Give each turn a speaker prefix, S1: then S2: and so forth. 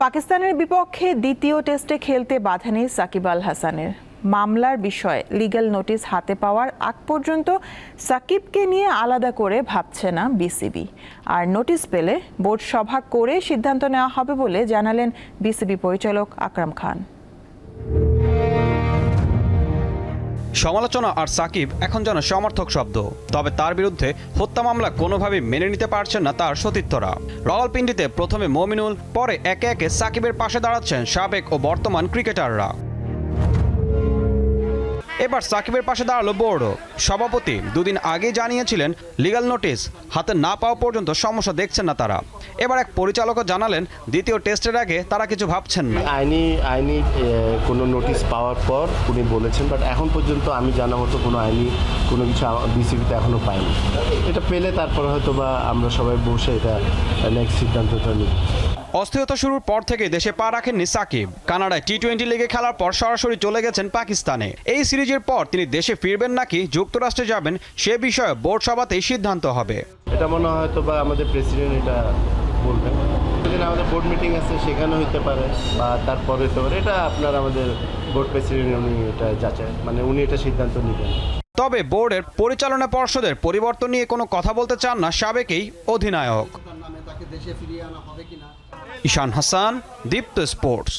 S1: পাকিস্তানের বিপক্ষে দ্বিতীয় টেস্টে খেলতে বাধা নেই সাকিব আল হাসানের। মামলার বিষয়ে লিগ্যাল নোটিশ হাতে পাওয়ার আগ পর্যন্ত সাকিবকে নিয়ে আলাদা করে ভাবছে না বিসিবি। আর নোটিশ পেলে বোর্ড সভা করে সিদ্ধান্ত নেওয়া হবে বলে জানালেন বিসিবি পরিচালক আকরাম খান।
S2: সমালোচনা আর সাকিব এখন যেন সমর্থক শব্দ। তবে তার বিরুদ্ধে হত্যা মামলা কোনোভাবেই মেনে নিতে পারছেন না তার সতীর্থরা। রাওয়ালপিন্ডিতে প্রথমে মমিনুল, পরে একে একে সাকিবের পাশে দাঁড়াচ্ছেন সাবেক ও বর্তমান ক্রিকেটাররা। এবার সাকিবের পাশে দাঁড়ালো বোর্ডও। সভাপতি দুদিন আগে জানিয়েছিলেন লিগ্যাল নোটিশ হাতে না পাওয়া পর্যন্ত সমস্যা দেখছেন না তারা। এবার এক পরিচালকও জানালেন দ্বিতীয় টেস্টের আগে তারা কিছু ভাবছেন না।
S3: আইনি কোনো নোটিশ পাওয়ার পর উনি বলেছেন, বাট এখন পর্যন্ত আমি জানা মতো কোনো আইনি কোনো কিছু বিসিবিতে এখনও পাইনি। এটা পেলে তারপর হয়তো বা আমরা সবাই বসে এটা নেক্সট সিদ্ধান্তটা নিব।
S2: অস্থিরতা শুরুর পর থেকে দেশে পা রাখেননি সাকিব। কানাডায় টি-20 লিগে খেলার পর সরাসরি চলে গেছেন পাকিস্তানে। এই সিরিজের পর তিনি দেশে ফিরবেন নাকি যুক্তরাষ্ট্রে যাবেন সে বিষয়ে বোর্ড সভাতেই সিদ্ধান্ত হবে।
S3: এটা মনে হয় হয়তো বা আমাদের প্রেসিডেন্ট এটা বলবেন। যেদিন আমাদের বোর্ড মিটিং আছে সেখানে হইতে পারে বা তারপরে হইতে পারে। এটা আপনার আমাদের বোর্ড প্রেসিডেন্ট উনি এটা যাচাই উনি এটা সিদ্ধান্ত নেবেন।
S2: তবে বোর্ডের পরিচালনা পর্ষদের পরিবর্তন নিয়ে কোনো কথা বলতে চান না সাবেক অধিনায়ক। ঈশান হাসান, দীপ্ত স্পোর্টস।